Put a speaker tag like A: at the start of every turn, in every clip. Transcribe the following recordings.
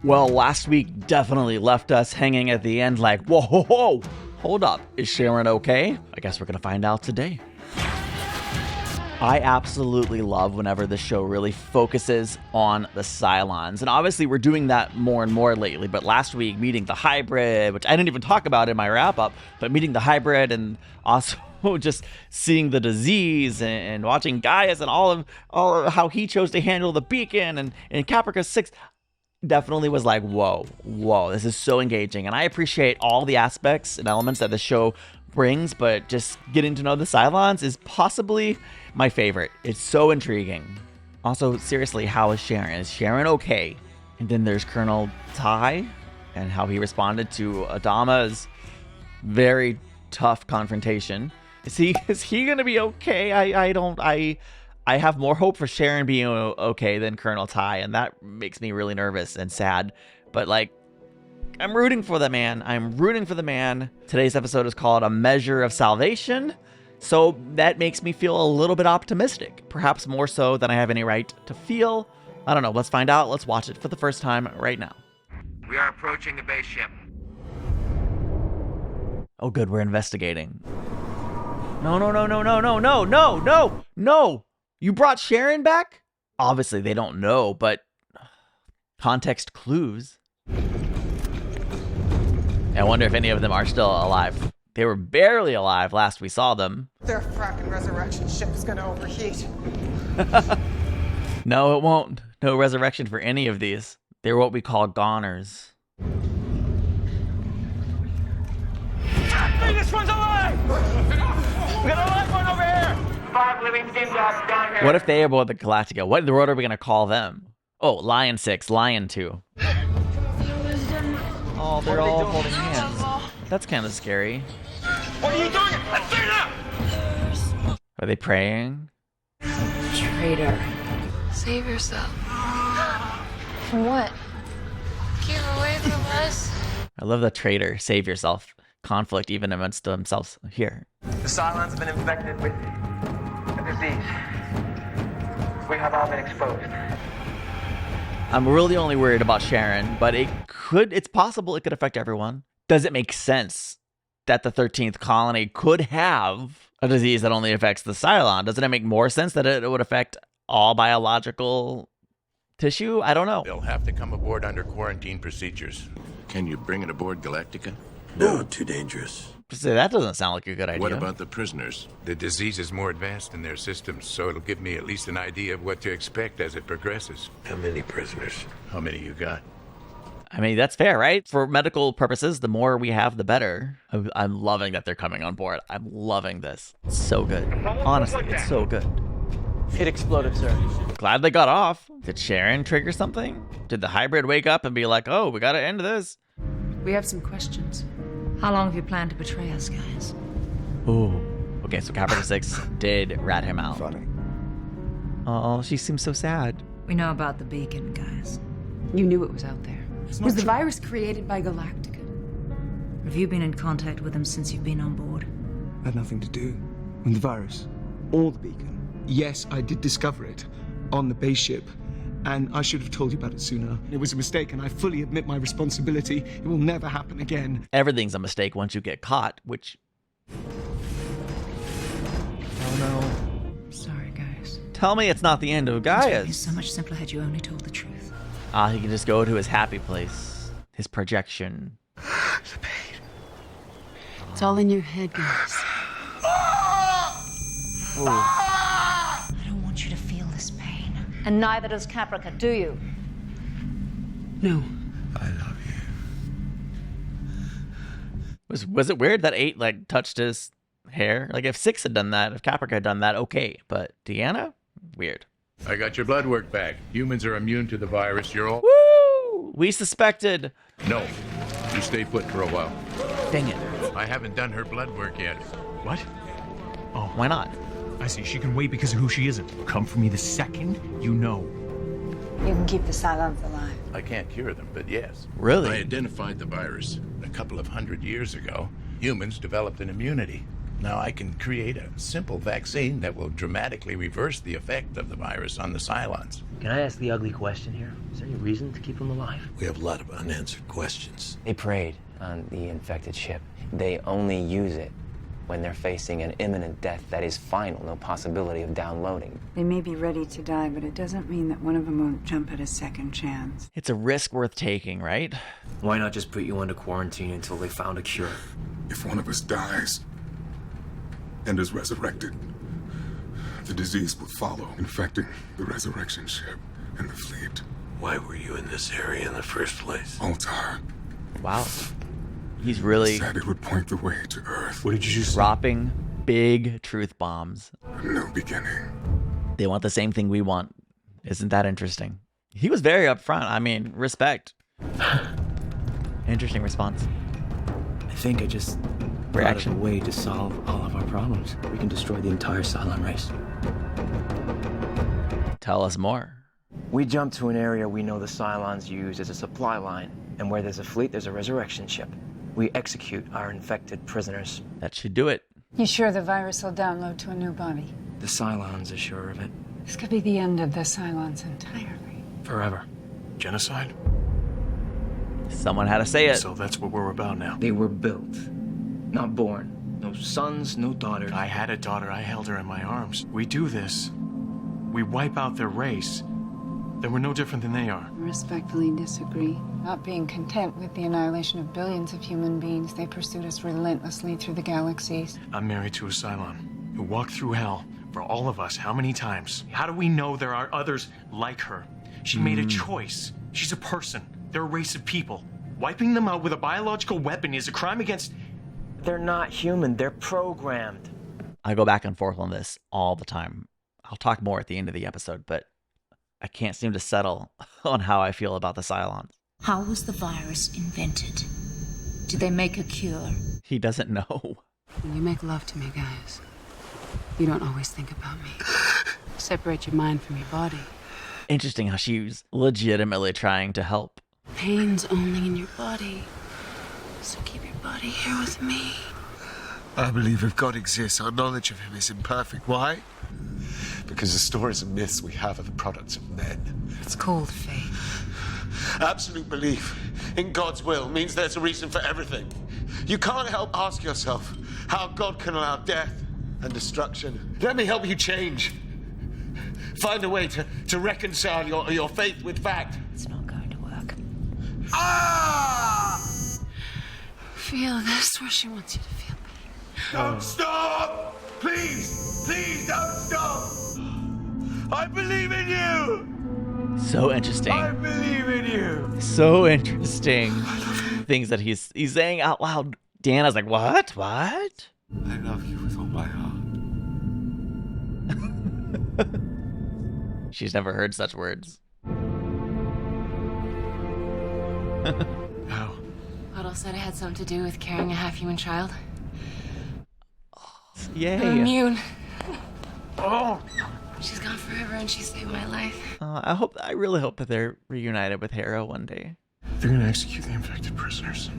A: Well, last week definitely left us hanging at the end like, whoa, whoa, whoa, hold up, is Sharon okay? I guess we're gonna find out today. I absolutely love whenever the show really focuses on the Cylons. And obviously we're doing that more and more lately, but last week meeting the hybrid, which I didn't even talk about in my wrap up, but meeting the hybrid and also just seeing the disease and watching Gaius and all of how he chose to handle the beacon and Caprica 6 definitely was like, whoa, this is so engaging. And I appreciate all the aspects and elements that the show brings, but just getting to know the Cylons is possibly my favorite. It's so intriguing. Also, seriously, how is Sharon? Is Sharon okay? And then there's Colonel Ty and how he responded to Adama's very tough confrontation. Is he gonna be okay? I have more hope for Sharon being okay than Colonel Ty, and that makes me really nervous and sad. But like, I'm rooting for the man. I'm rooting for the man. Today's episode is called A Measure of Salvation, so that makes me feel a little bit optimistic, perhaps more so than I have any right to feel. I don't know. Let's find out. Let's watch it for the first time right now.
B: We are approaching the base ship.
A: Oh, good. We're investigating. No. You brought Sharon back? Obviously, they don't know, but context clues. I wonder if any of them are still alive. They were barely alive last we saw them.
C: Their fracking resurrection ship is gonna overheat.
A: No, it won't. No resurrection for any of these. They're what we call goners.
D: Hey, this one's alive! We got a live one over here!
B: 5 living sim dogs down here.
A: What if they are both the Galactica? What in the world are we going to call them? Oh, Lion 6, Lion 2. Oh, they're all holding hands. That's kind of scary.
D: What are you doing? Athena!
A: Are they praying?
E: Traitor.
F: Save yourself.
E: From what?
F: Keep away from us.
A: I love the traitor. Save yourself. Conflict even amongst themselves here.
B: The Cylons have been infected with a disease. We have all been exposed.
A: I'm really only worried about Sharon, but it's possible it could affect everyone. Does it make sense that the 13th colony could have a disease that only affects the Cylon? Doesn't it make more sense that it would affect all biological tissue? I don't know.
G: They'll have to come aboard under quarantine procedures.
H: Can you bring it aboard Galactica?
I: No, too dangerous.
A: So that doesn't sound like a good idea.
H: What about the prisoners?
G: The disease is more advanced in their systems, so it'll give me at least an idea of what to expect as it progresses.
I: How many prisoners?
G: How many you got?
A: I mean, that's fair, right? For medical purposes, the more we have, the better. I'm loving that they're coming on board. I'm loving this. It's so good. Honestly, it's so good.
D: It exploded, sir.
A: Glad they got off. Did Sharon trigger something? Did the hybrid wake up and be like, oh, we gotta end this?
E: We have some questions. How long have you planned to betray us, guys?
A: Ooh. Okay, so Caprica 6 did rat him out.
I: Funny.
A: Oh, she seems so sad.
E: We know about the beacon, guys.
C: You knew it was out there. Was the virus created by Galactica?
E: Have you been in contact with them since you've been on board?
J: Had nothing to do with the virus or the beacon. Yes, I did discover it on the base ship, and I should have told you about it sooner. It was a mistake, and I fully admit my responsibility. It will never happen again.
A: Everything's a mistake once you get caught, which... Oh no.
E: Sorry, guys.
A: Tell me it's not the end of
E: It would be
A: Gaius.
E: so much simpler had you only told the truth.
A: He can just go to his happy place. His projection.
I: The pain.
C: It's all in your head, guys.
A: Ooh.
E: I don't want you to feel this pain. And neither does Caprica, do you?
C: No.
I: I love you.
A: Was it weird that 8 like touched his hair? Like if 6 had done that, if Caprica had done that, okay. But Deanna? Weird.
G: I got your blood work back. Humans are immune to the virus. You're all...
A: Woo! We suspected.
G: No. You stay put for a while.
A: Dang it.
G: I haven't done her blood work yet.
K: What?
A: Oh, why not?
K: I see. She can wait because of who she isn't. Come for me the second you know.
C: You can keep the Cylons alive.
G: I can't cure them, but yes.
A: Really?
H: I identified the virus.
G: A couple of 100 years ago, humans developed an immunity. Now I can create a simple vaccine that will dramatically reverse the effect of the virus on the Cylons.
L: Can I ask the ugly question here? Is there any reason to keep them alive?
I: We have a lot of unanswered questions.
L: They preyed on the infected ship. They only use it when they're facing an imminent death that is final, no possibility of downloading.
C: They may be ready to die, but it doesn't mean that one of them won't jump at a second chance.
A: It's a risk worth taking, right?
L: Why not just put you under quarantine until they found a cure?
M: If one of us dies and is resurrected, the disease will follow, infecting the resurrection ship and the fleet.
I: Why were you in this area in the first place?
M: Altar.
A: Wow. He's really
M: said it would point the way to Earth.
K: What did you just
A: dropping big truth bombs.
M: A new beginning.
A: They want the same thing we want. Isn't that interesting? He was very upfront. I mean, respect. Interesting response.
L: I think I just
A: Reaction.
L: thought of a way to solve all of our problems. We can destroy the entire Cylon race.
A: Tell us more.
L: We jump to an area we know the Cylons use as a supply line, and where there's a fleet, there's a resurrection ship. We execute our infected prisoners.
A: That should do it.
C: You sure the virus will download to a new body?
L: The Cylons are sure of it.
C: This could be the end of the Cylons entirely.
L: Forever.
K: Genocide?
A: Someone had to say it.
K: So that's what we're about now.
L: They were built, not born. No sons, no daughters.
K: I had a daughter. I held her in my arms. We do this. We wipe out their race. Then we're no different than they are.
C: I respectfully disagree. Not being content with the annihilation of billions of human beings, they pursued us relentlessly through the galaxies.
K: I'm married to a Cylon who walked through hell for all of us. How many times? How do we know there are others like her? She made a choice. She's a person. They're a race of people. Wiping them out with a biological weapon is a crime against...
L: They're not human. They're programmed.
A: I go back and forth on this all the time. I'll talk more at the end of the episode, but I can't seem to settle on how I feel about the Cylons.
E: How was the virus invented? Did they make a cure?
A: He doesn't know.
C: When you make love to me, guys, you don't always think about me. Separate your mind from your body.
A: Interesting how she's legitimately trying to help.
C: Pain's only in your body. So keep your body here with me.
I: I believe if God exists, our knowledge of him is imperfect. Why?
N: Because the stories and myths we have are the products of men.
C: It's called faith.
I: Absolute belief in God's will means there's a reason for everything. You can't help ask yourself how God can allow death and destruction. Let me help you change. Find a way to reconcile your faith with fact.
E: It's not going to work.
I: Ah!
C: Feel this where she wants you to feel me.
I: Don't stop! Please! Please don't stop! I believe in you!
A: So interesting.
I: I believe in you!
A: So interesting. Things that he's saying out loud. Deanna's like, what? What?
I: I love you with all my heart.
A: She's never heard such words.
K: How?
C: Otto said it had something to do with carrying a half-human child.
A: Yay.
C: I'm immune. Oh! She's gone forever and she saved my life.
A: I really hope that they're reunited with Hera one day.
K: They're gonna execute the infected prisoners.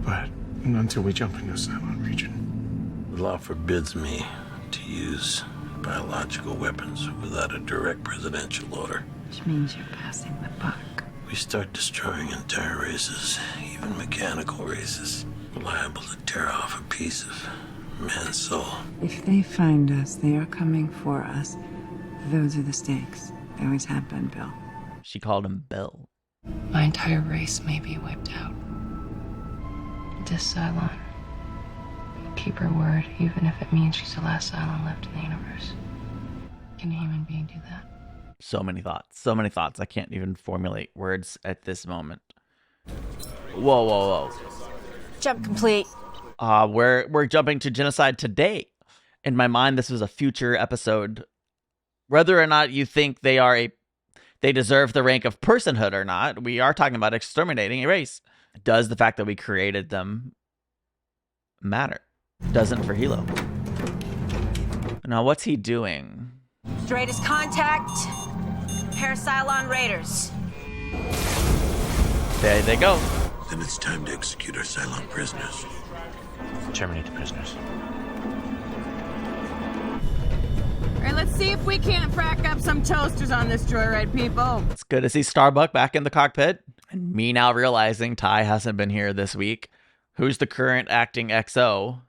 K: But not until we jump into the Cylon region.
I: The law forbids me to use biological weapons without a direct presidential order.
C: Which means you're passing the buck.
I: We start destroying entire races, even mechanical races, liable to tear off a piece of man's soul.
C: If they find us, they are coming for us. Those are the stakes. They always have been, Bill.
A: She called him Bill.
C: My entire race may be wiped out. This Cylon. Keep her word, even if it means she's the last Cylon left in the universe. Can a human being do that?
A: So many thoughts. So many thoughts. I can't even formulate words at this moment. Whoa, whoa, whoa.
E: Jump complete.
A: We're jumping to genocide today. In my mind, this was a future episode. Whether or not you think they deserve the rank of personhood or not, we are talking about exterminating a race. Does the fact that we created them matter? Doesn't for Hilo. Now, what's he doing?
E: Straight as contact. Pair Cylon Raiders.
A: There they go.
I: Then it's time to execute our Cylon prisoners.
L: Terminate the prisoners.
O: right, let's see if we can't frack up some toasters on this joyride, people.
A: It's good to see Starbuck back in the cockpit. And me now realizing Ty hasn't been here this week. Who's the current acting XO?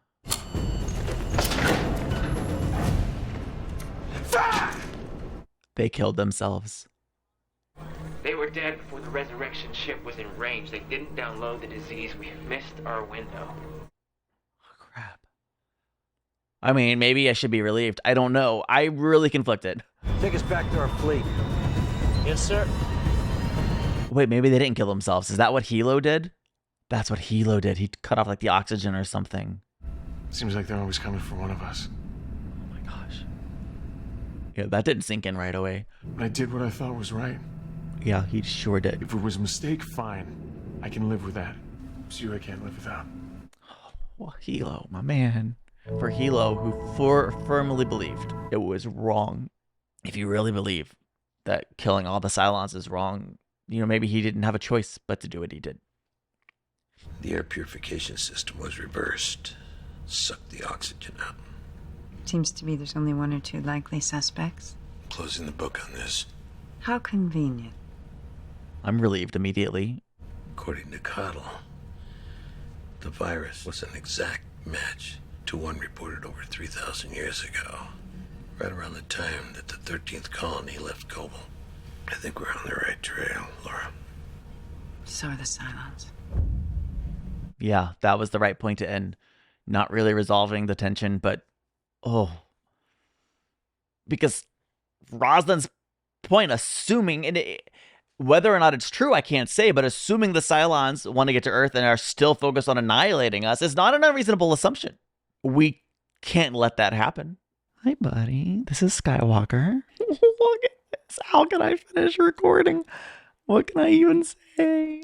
A: They killed themselves.
L: They were dead before the resurrection ship was in range. They didn't download the disease. We missed our window.
A: Crap. I mean, maybe I should be relieved. I don't know. I'm really conflicted.
P: Take us back to our fleet. Yes, sir.
A: Wait, maybe they didn't kill themselves. Is that what Hilo did? That's what Hilo did. He cut off like the oxygen or something.
K: Seems like they're always coming for one of us.
A: Oh my gosh. Yeah, that didn't sink in right away.
K: But I did what I thought was right.
A: Yeah, he sure did.
K: If it was a mistake, fine. I can live with that. It's you I can't live without.
A: Well, Hilo, my man. For Hilo, who firmly believed it was wrong. If you really believe that killing all the Cylons is wrong, you know, maybe he didn't have a choice but to do what he did.
Q: The air purification system was reversed. Sucked the oxygen out.
R: Seems to be there's only one or two likely suspects.
Q: Closing the book on this.
R: How convenient.
A: I'm relieved immediately.
Q: According to Coddle, the virus was an exact match to one reported over 3,000 years ago. Right around the time that the 13th colony left Kobol. I think we're on the right trail, Laura.
R: So are the Cylons.
A: Yeah, that was the right point to end. Not really resolving the tension, but because Roslin's point, assuming, and whether or not it's true, I can't say, but assuming the Cylons want to get to Earth and are still focused on annihilating us is not an unreasonable assumption. We can't let that happen. Hi, buddy. This is Skywalker. Look at this. How can I finish recording? What can I even say?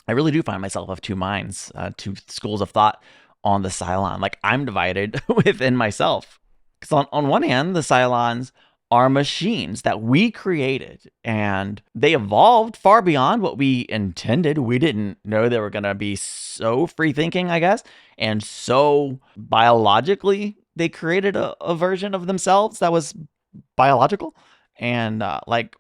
A: I really do find myself of two minds, two schools of thought on the Cylon. Like, I'm divided within myself. Because on one hand, the Cylons are machines that we created, and they evolved far beyond what we intended. We didn't know they were going to be so free-thinking, I guess, and so biologically, they created a version of themselves that was biological and like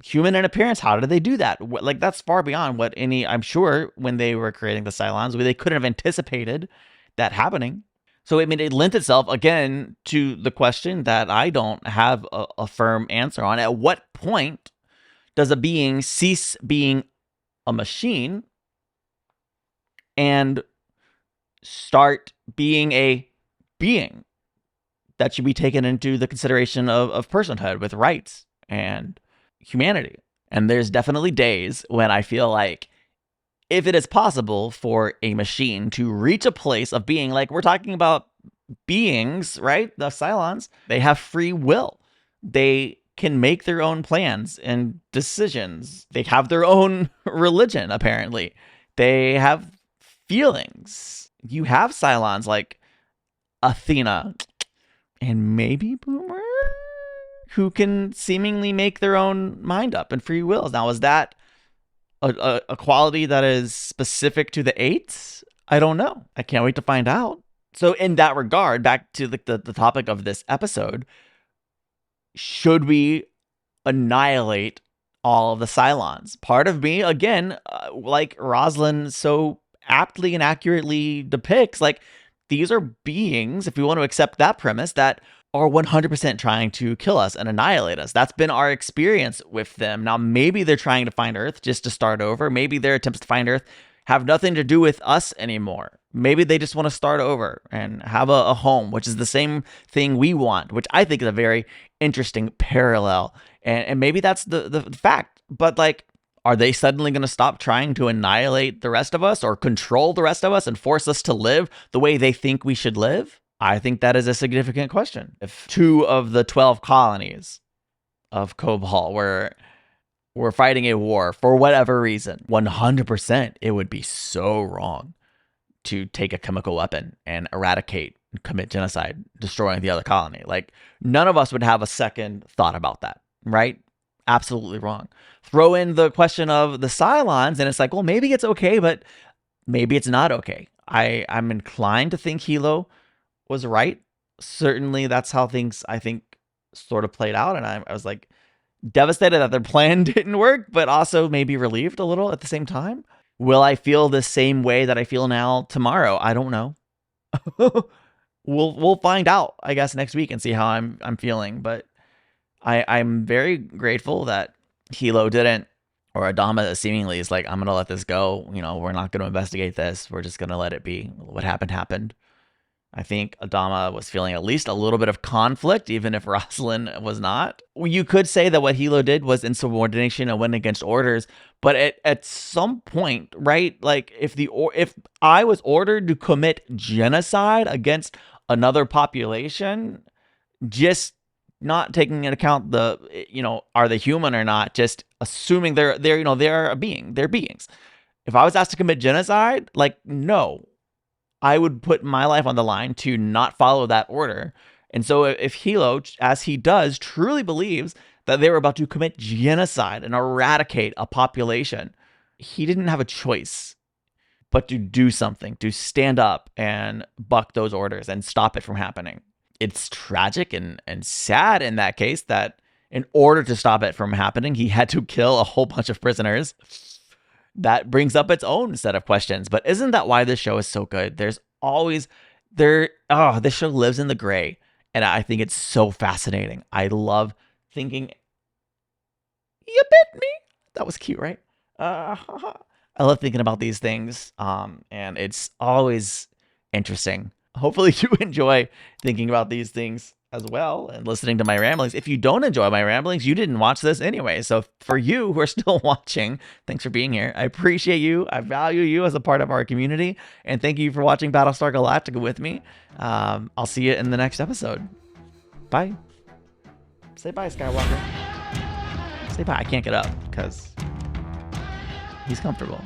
A: human in appearance. How did they do that? Like, that's far beyond what I'm sure when they were creating the Cylons, they couldn't have anticipated that happening. So, I mean, it lent itself, again, to the question that I don't have a firm answer on. At what point does a being cease being a machine and start being a being that should be taken into the consideration of personhood with rights and humanity? And there's definitely days when I feel like if it is possible for a machine to reach a place of being, like we're talking about beings, right? The Cylons, they have free will. They can make their own plans and decisions. They have their own religion, apparently. They have feelings. You have Cylons like Athena and maybe Boomer, who can seemingly make their own mind up and free wills. Now, is that a quality that is specific to the Eights? I don't know. I can't wait to find out. So in that regard, back to the topic of this episode, should we annihilate all of the Cylons? Part of me, again, like Roslin so aptly and accurately depicts, like, these are beings, if we want to accept that premise, that are 100% trying to kill us and annihilate us. That's been our experience with them. Now, maybe they're trying to find Earth just to start over. Maybe their attempts to find Earth have nothing to do with us anymore. Maybe they just want to start over and have a home, which is the same thing we want, which I think is a very interesting parallel. And maybe that's the fact. But, like, are they suddenly going to stop trying to annihilate the rest of us or control the rest of us and force us to live the way they think we should live? I think that is a significant question. If 2 of the 12 colonies of Kobol were fighting a war for whatever reason, 100% it would be so wrong to take a chemical weapon and eradicate and commit genocide, destroying the other colony. Like, none of us would have a second thought about that, right? Absolutely wrong. Throw in the question of the Cylons, and it's like, well, maybe it's okay, but maybe it's not okay. I'm inclined to think Hilo was right. Certainly, that's how things, I think, sort of played out. And I was like devastated that their plan didn't work, but also maybe relieved a little at the same time. Will I feel the same way that I feel now tomorrow? I don't know. We'll find out, I guess, next week and see how I'm feeling. But I'm very grateful that Hilo didn't, or Adama seemingly is like, I'm gonna let this go. You know, we're not gonna investigate this. We're just gonna let it be. What happened. I think Adama was feeling at least a little bit of conflict, even if Rosalind was not. You could say that what Hilo did was insubordination and went against orders, but at some point, right? Like if I was ordered to commit genocide against another population, just not taking into account are they human or not, just assuming they're a being, they're beings. If I was asked to commit genocide, like, no, I would put my life on the line to not follow that order. And so if Hilo, as he does, truly believes that they were about to commit genocide and eradicate a population, he didn't have a choice but to do something, to stand up and buck those orders and stop it from happening. It's tragic and sad in that case that in order to stop it from happening, he had to kill a whole bunch of prisoners. That brings up its own set of questions. But isn't that why this show is so good? There's always this show lives in the gray. And I think it's so fascinating. I love thinking, you bit me. That was cute, right? I love thinking about these things. And it's always interesting. Hopefully you enjoy thinking about these things as well and listening to my ramblings. If you don't enjoy my ramblings, you didn't watch this anyway. So for you who are still watching, thanks for being here. I appreciate you. I value you as a part of our community. And thank you for watching Battlestar Galactica with me. I'll see you in the next episode. Bye. Say bye, Skywalker. Say bye. I can't get up because he's comfortable.